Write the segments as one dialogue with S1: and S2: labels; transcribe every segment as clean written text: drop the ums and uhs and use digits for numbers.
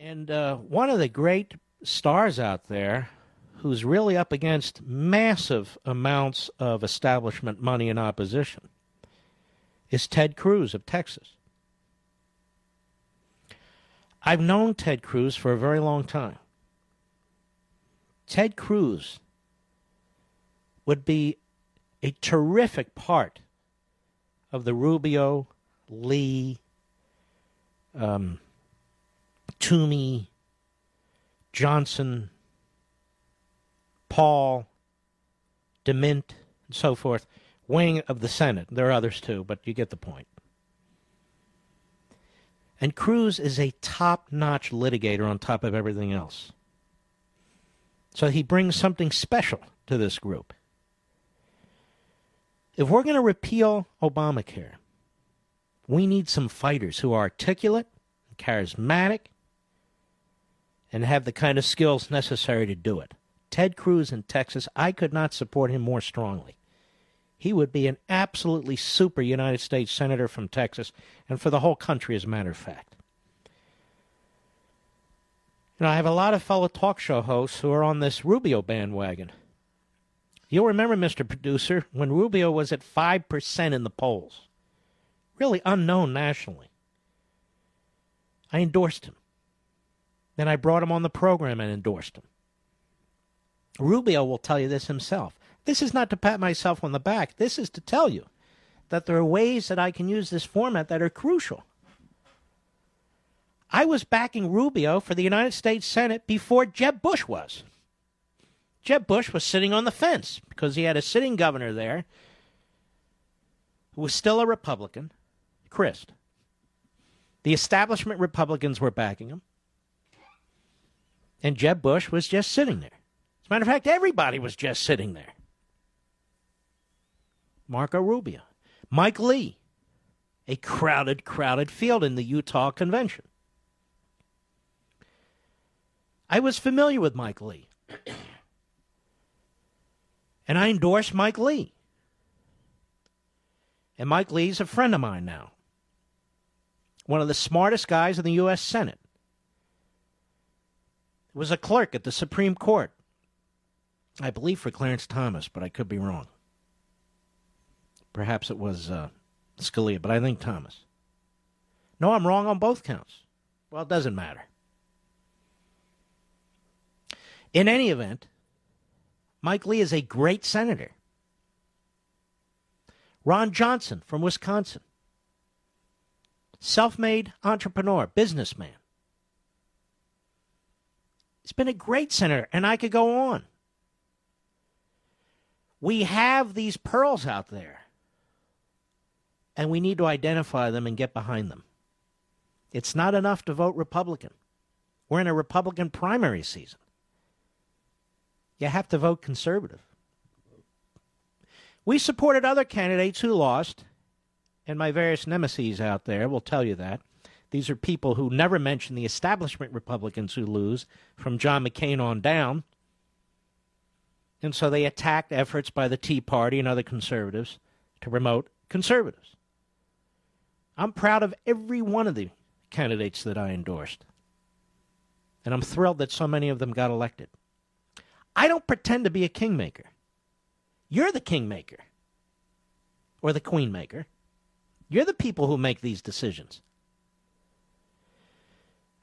S1: And one of the great stars out there who's really up against massive amounts of establishment money in opposition is Ted Cruz of Texas. I've known Ted Cruz for a very long time. Ted Cruz would be a terrific part of the Rubio, Lee, Toomey, Johnson, Paul, DeMint, and so forth, wing of the Senate. There are others too, but you get the point. And Cruz is a top-notch litigator on top of everything else. So he brings something special to this group. If we're going to repeal Obamacare, we need some fighters who are articulate, charismatic, and have the kind of skills necessary to do it. Ted Cruz in Texas, I could not support him more strongly. He would be an absolutely super United States Senator from Texas, and for the whole country, as a matter of fact. You know, I have a lot of fellow talk show hosts who are on this Rubio bandwagon. You'll remember, Mr. Producer, when Rubio was at 5% in the polls. Really unknown nationally. I endorsed him. Then I brought him on the program and endorsed him. Rubio will tell you this himself. This is not to pat myself on the back. This is to tell you that there are ways that I can use this format that are crucial. I was backing Rubio for the United States Senate before Jeb Bush was. Jeb Bush was sitting on the fence because he had a sitting governor there who was still a Republican, Crist. The establishment Republicans were backing him. And Jeb Bush was just sitting there. As a matter of fact, everybody was just sitting there. Marco Rubio. Mike Lee. A crowded field in the Utah convention. I was familiar with Mike Lee. And I endorsed Mike Lee. And Mike Lee's a friend of mine now. One of the smartest guys in the U.S. Senate. Was a clerk at the Supreme Court. I believe for Clarence Thomas, but I could be wrong. Perhaps it was Scalia, but I think Thomas. No, I'm wrong on both counts. Well, it doesn't matter. In any event, Mike Lee is a great senator. Ron Johnson from Wisconsin. Self-made entrepreneur, businessman. He's been a great senator, and I could go on. We have these pearls out there, and we need to identify them and get behind them. It's not enough to vote Republican. We're in a Republican primary season. You have to vote conservative. We supported other candidates who lost, and my various nemesis out there will tell you that. These are people who never mention the establishment Republicans who lose, from John McCain on down. And so they attacked efforts by the Tea Party and other conservatives to promote conservatives. I'm proud of every one of the candidates that I endorsed. And I'm thrilled that so many of them got elected. I don't pretend to be a kingmaker. You're the kingmaker. Or the queenmaker. You're the people who make these decisions.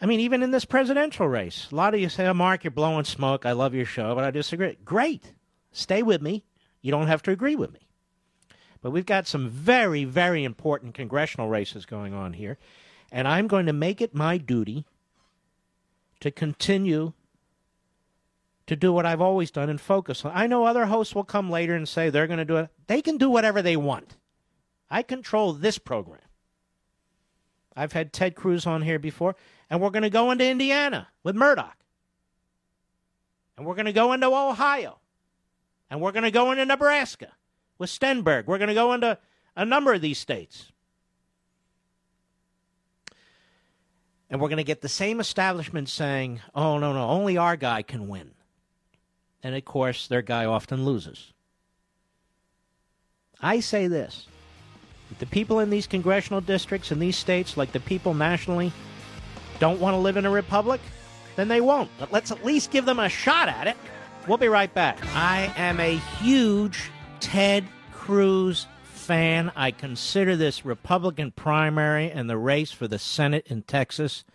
S1: I mean, even in this presidential race, a lot of you say, oh, Mark, you're blowing smoke. I love your show, but I disagree. Great. Stay with me. You don't have to agree with me. But we've got some very, very important congressional races going on here, and I'm going to make it my duty to continue to do what I've always done and focus on. I know other hosts will come later and say they're going to do it. They can do whatever they want. I control this program. I've had Ted Cruz on here before, and we're going to go into Indiana with Murdoch. And we're going to go into Ohio. And we're going to go into Nebraska with Stenberg. We're going to go into a number of these states. And we're going to get the same establishment saying, oh, no, only our guy can win. And, of course, their guy often loses. I say this. The people in these congressional districts in these states, like the people nationally, don't want to live in a republic, then they won't. But let's at least give them a shot at it. We'll be right back. I am a huge Ted Cruz fan. I consider this Republican primary and the race for the Senate in Texas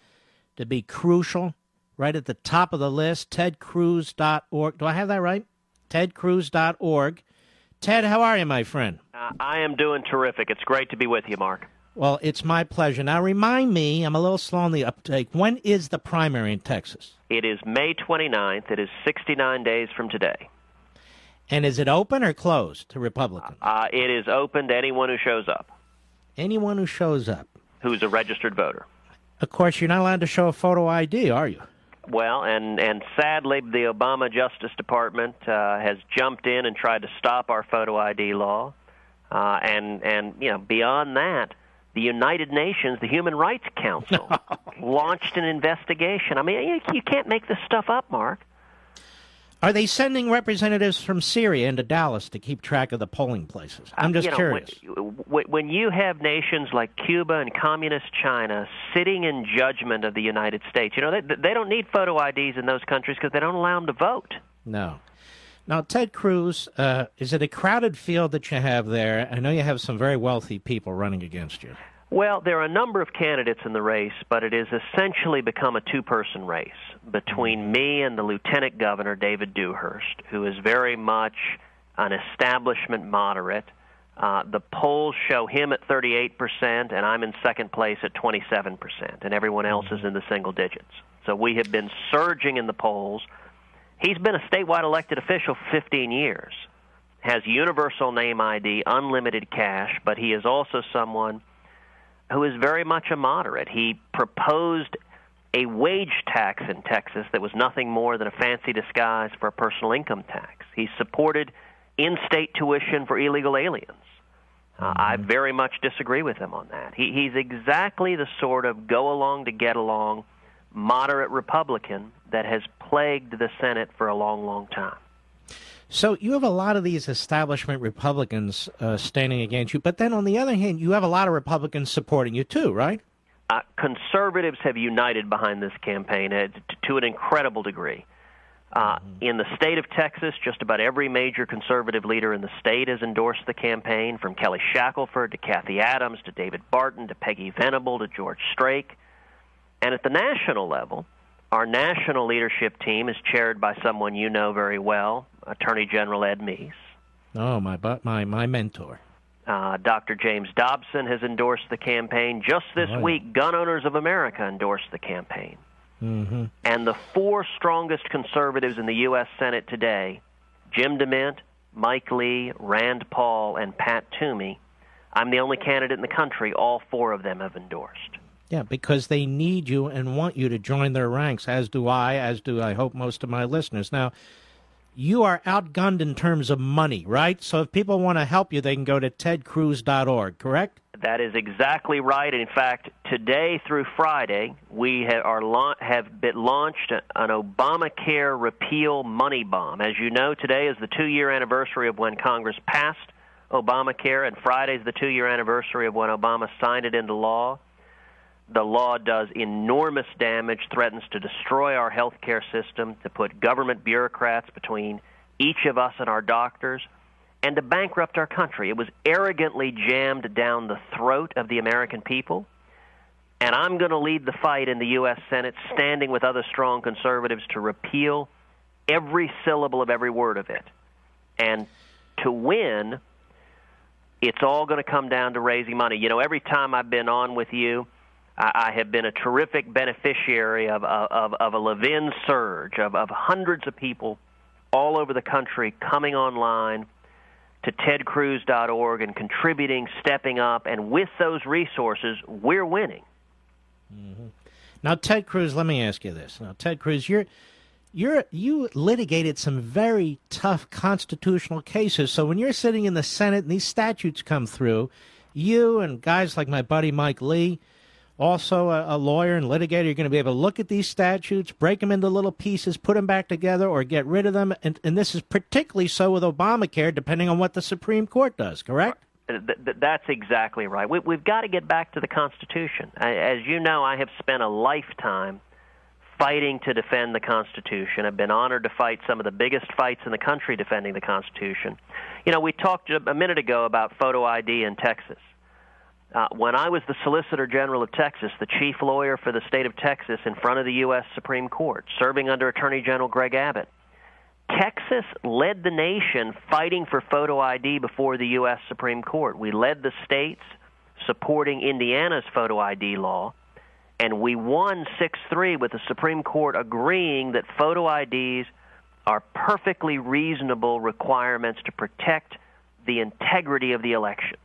S1: to be crucial. Right at the top of the list, tedcruz.org. Do I have that right? tedcruz.org. Ted, how are you, my friend?
S2: I am doing terrific. It's great to be with you, Mark.
S1: Well, it's my pleasure. Now, remind me, I'm a little slow on the uptake. When is the primary in Texas?
S2: It is May 29th. It is 69 days from today.
S1: And is it open or closed to Republicans?
S2: It is open to anyone who shows up.
S1: Anyone who shows up.
S2: Who's a registered voter.
S1: Of course, you're not allowed to show a photo ID, are you?
S2: Well, and sadly, the Obama Justice Department has jumped in and tried to stop our photo ID law. And you know, beyond that, the United Nations, the Human Rights Council, launched an investigation. I mean, you can't make this stuff up, Mark.
S1: Are they sending representatives from Syria into Dallas to keep track of the polling places? I'm just curious.
S2: When you have nations like Cuba and Communist China sitting in judgment of the United States, you know, they don't need photo IDs in those countries because they don't allow them to vote.
S1: No. Now, Ted Cruz, is it a crowded field that you have there? I know you have some very wealthy people running against you.
S2: Well, there are a number of candidates in the race, but it has essentially become a two-person race between me and the Lieutenant Governor, David Dewhurst, who is very much an establishment moderate. The polls show him at 38%, and I'm in second place at 27%, and everyone else is in the single digits. So we have been surging in the polls. He's been a statewide elected official for 15 years, has universal name ID, unlimited cash, but he is also someone who is very much a moderate. He proposed a wage tax in Texas that was nothing more than a fancy disguise for a personal income tax. He supported in-state tuition for illegal aliens. I very much disagree with him on that. He's exactly the sort of go-along-to-get-along moderate Republican that has plagued the Senate for a long, long time.
S1: So you have a lot of these establishment Republicans standing against you, but then on the other hand, you have a lot of Republicans supporting you too, right?
S2: Conservatives have united behind this campaign to an incredible degree. In the state of Texas, just about every major conservative leader in the state has endorsed the campaign, from Kelly Shackelford to Kathy Adams to David Barton to Peggy Venable to George Strait. And at the national level, our national leadership team is chaired by someone you know very well, Attorney General Ed Meese.
S1: Oh, my mentor.
S2: Dr. James Dobson has endorsed the campaign. Just this week, Gun Owners of America endorsed the campaign.
S1: Mm-hmm.
S2: And the four strongest conservatives in the U.S. Senate today, Jim DeMint, Mike Lee, Rand Paul, and Pat Toomey, I'm the only candidate in the country, all four of them have endorsed.
S1: Yeah, because they need you and want you to join their ranks, as do I hope most of my listeners. Now, you are outgunned in terms of money, right? So if people want to help you, they can go to tedcruz.org, correct?
S2: That is exactly right. In fact, today through Friday, we have launched an Obamacare repeal money bomb. As you know, today is the 2-year anniversary of when Congress passed Obamacare, and Friday is the 2-year anniversary of when Obama signed it into law. The law does enormous damage, threatens to destroy our health care system, to put government bureaucrats between each of us and our doctors, and to bankrupt our country. It was arrogantly jammed down the throat of the American people, and I'm going to lead the fight in the U.S. Senate, standing with other strong conservatives to repeal every syllable of every word of it. And to win, it's all going to come down to raising money. You know, every time I've been on with you, I have been a terrific beneficiary of a Levin surge of hundreds of people all over the country coming online to tedcruz.org and contributing, stepping up, and with those resources, we're winning.
S1: Mm-hmm. Now, Ted Cruz, let me ask you this. Now, Ted Cruz, you litigated some very tough constitutional cases. So when you're sitting in the Senate and these statutes come through, you and guys like my buddy Mike Lee, also a lawyer and litigator, you're going to be able to look at these statutes, break them into little pieces, put them back together, or get rid of them. And this is particularly so with Obamacare, depending on what the Supreme Court does, correct?
S2: That's exactly right. We've got to get back to the Constitution. As you know, I have spent a lifetime fighting to defend the Constitution. I've been honored to fight some of the biggest fights in the country defending the Constitution. You know, we talked a minute ago about photo ID in Texas. When I was the Solicitor General of Texas, the chief lawyer for the state of Texas in front of the U.S. Supreme Court, serving under Attorney General Greg Abbott, Texas led the nation fighting for photo ID before the U.S. Supreme Court. We led the states supporting Indiana's photo ID law, and we won 6-3 with the Supreme Court agreeing that photo IDs are perfectly reasonable requirements to protect the integrity of the elections.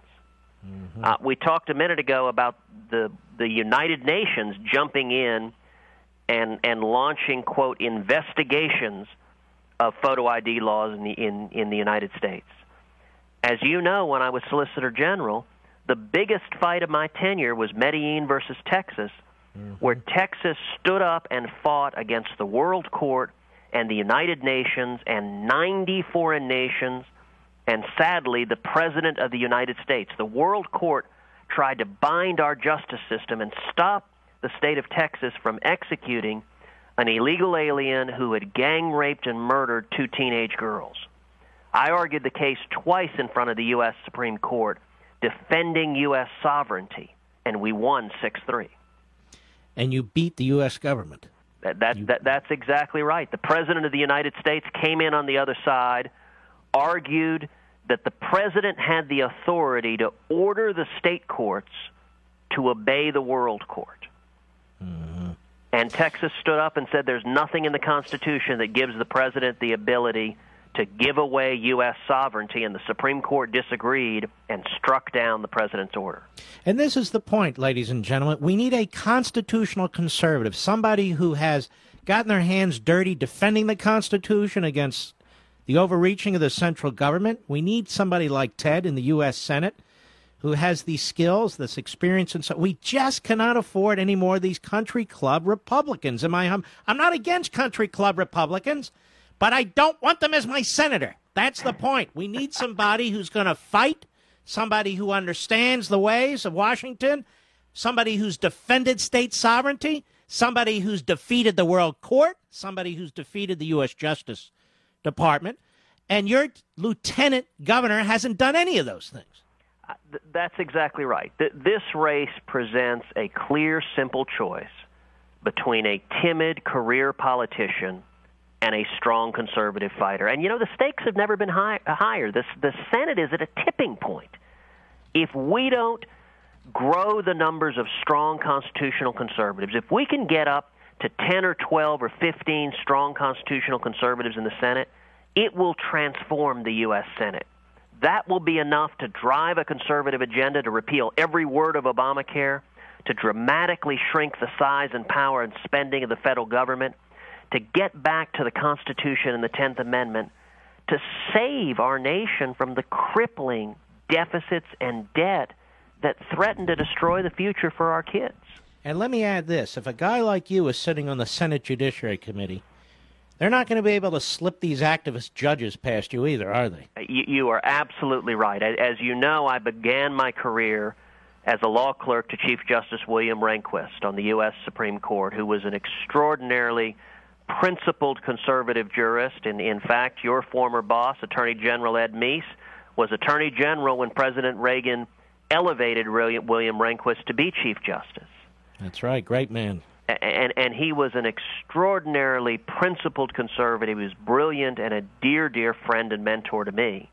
S2: Mm-hmm. We talked a minute ago about the United Nations jumping in and launching, quote, investigations of photo ID laws in the United States. As you know, when I was Solicitor General, the biggest fight of my tenure was Medellin versus Texas, where Texas stood up and fought against the World Court and the United Nations and 90 foreign nations and, sadly, the President of the United States. The World Court tried to bind our justice system and stop the state of Texas from executing an illegal alien who had gang-raped and murdered 2 teenage girls. I argued the case twice in front of the U.S. Supreme Court, defending U.S. sovereignty, and we won 6-3.
S1: And you beat the U.S. government.
S2: That's exactly right. The President of the United States came in on the other side, argued that the President had the authority to order the state courts to obey the World Court. Mm-hmm. And Texas stood up and said there's nothing in the Constitution that gives the President the ability to give away U.S. sovereignty, and the Supreme Court disagreed and struck down the President's order.
S1: And this is the point, ladies and gentlemen. We need a constitutional conservative, somebody who has gotten their hands dirty defending the Constitution against the overreaching of the central government. We need somebody like Ted in the U.S. Senate who has these skills, this experience, and so we just cannot afford any more of these country club Republicans. I'm not against country club Republicans, but I don't want them as my senator. That's the point. We need somebody who's going to fight, somebody who understands the ways of Washington, somebody who's defended state sovereignty, somebody who's defeated the World Court, somebody who's defeated the U.S. Justice Department, and your lieutenant governor hasn't done any of those things.
S2: That's exactly right. This race presents a clear, simple choice between a timid career politician and a strong conservative fighter. And, you know, the stakes have never been higher. The Senate is at a tipping point. If we don't grow the numbers of strong constitutional conservatives, if we can get up to 10 or 12 or 15 strong constitutional conservatives in the Senate, it will transform the U.S. Senate. That will be enough to drive a conservative agenda to repeal every word of Obamacare, to dramatically shrink the size and power and spending of the federal government, to get back to the Constitution and the 10th Amendment, to save our nation from the crippling deficits and debt that threaten to destroy the future for our kids.
S1: And let me add this. If a guy like you is sitting on the Senate Judiciary Committee, they're not going to be able to slip these activist judges past you either, are they?
S2: You are absolutely right. As you know, I began my career as a law clerk to Chief Justice William Rehnquist on the U.S. Supreme Court, who was an extraordinarily principled conservative jurist. And in fact, your former boss, Attorney General Ed Meese, was Attorney General when President Reagan elevated William Rehnquist to be Chief Justice.
S1: That's right. Great man.
S2: And he was an extraordinarily principled conservative. He was brilliant and a dear, dear friend and mentor to me.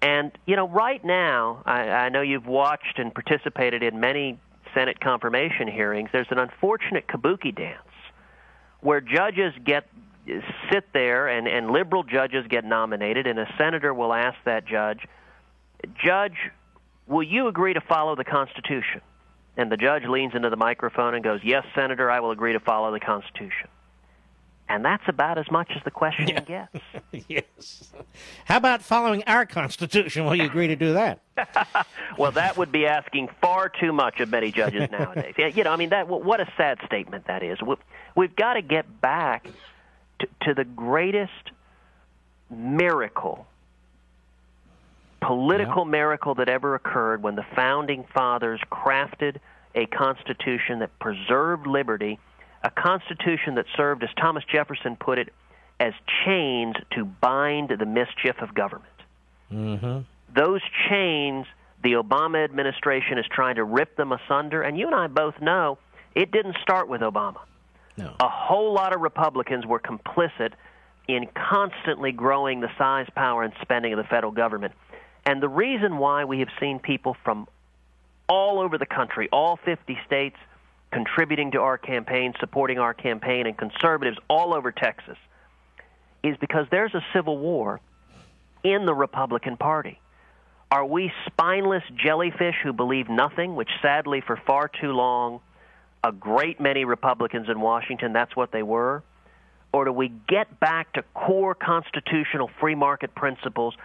S2: And, you know, right now, I know you've watched and participated in many Senate confirmation hearings. There's an unfortunate kabuki dance where judges sit there and liberal judges get nominated, and a senator will ask that judge, "Judge, will you agree to follow the Constitution?" And the judge leans into the microphone and goes, "Yes, Senator, I will agree to follow the Constitution." And that's about as much as the question gets.
S1: Yes. How about following our Constitution? Will you agree to do that?
S2: Well, that would be asking far too much of many judges nowadays. You know, I mean, what a sad statement that is. We've got to get back to the greatest miracle political miracle that ever occurred when the Founding Fathers crafted a Constitution that preserved liberty, a Constitution that served, as Thomas Jefferson put it, as chains to bind the mischief of government.
S1: Mm-hmm.
S2: Those chains, the Obama administration is trying to rip them asunder, and you and I both know it didn't start with Obama.
S1: No.
S2: A whole lot of Republicans were complicit in constantly growing the size, power, and spending of the federal government. And the reason why we have seen people from all over the country, all 50 states, contributing to our campaign, supporting our campaign, and conservatives all over Texas, is because there's a civil war in the Republican Party. Are we spineless jellyfish who believe nothing, which sadly for far too long a great many Republicans in Washington, that's what they were? Or do we get back to core constitutional free market principles,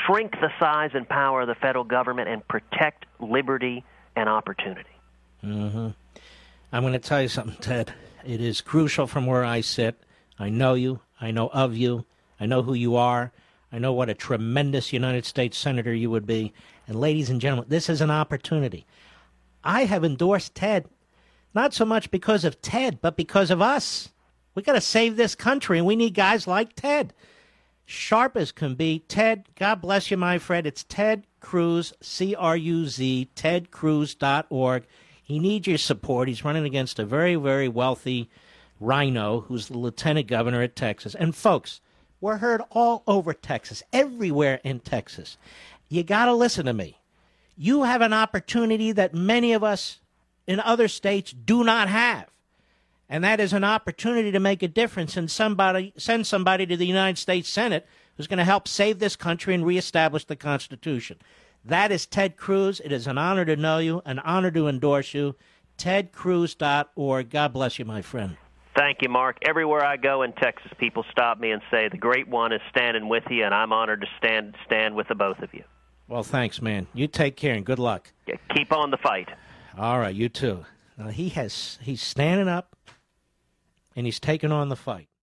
S2: shrink the size and power of the federal government, and protect liberty and opportunity?
S1: Mm-hmm. I'm going to tell you something, Ted. It is crucial from where I sit. I know you. I know of you. I know who you are. I know what a tremendous United States Senator you would be. And ladies and gentlemen, this is an opportunity. I have endorsed Ted, not so much because of Ted, but because of us. We got to save this country, and we need guys like Ted. Sharp as can be. Ted, God bless you, my friend. It's Ted Cruz, C-R-U-Z, tedcruz.org. He needs your support. He's running against a very, very wealthy rhino who's the lieutenant governor at Texas. And, folks, we're heard all over Texas, everywhere in Texas. You got to listen to me. You have an opportunity that many of us in other states do not have. And that is an opportunity to make a difference and send somebody to the United States Senate who's going to help save this country and reestablish the Constitution. That is Ted Cruz. It is an honor to know you, an honor to endorse you. tedcruz.org. God bless you, my friend.
S2: Thank you, Mark. Everywhere I go in Texas, people stop me and say, the great one is standing with you, and I'm honored to stand with the both of you.
S1: Well, thanks, man. You take care and good luck.
S2: Yeah, keep on the fight.
S1: All right, you too. Now, he's standing up, and he's taking on the fight.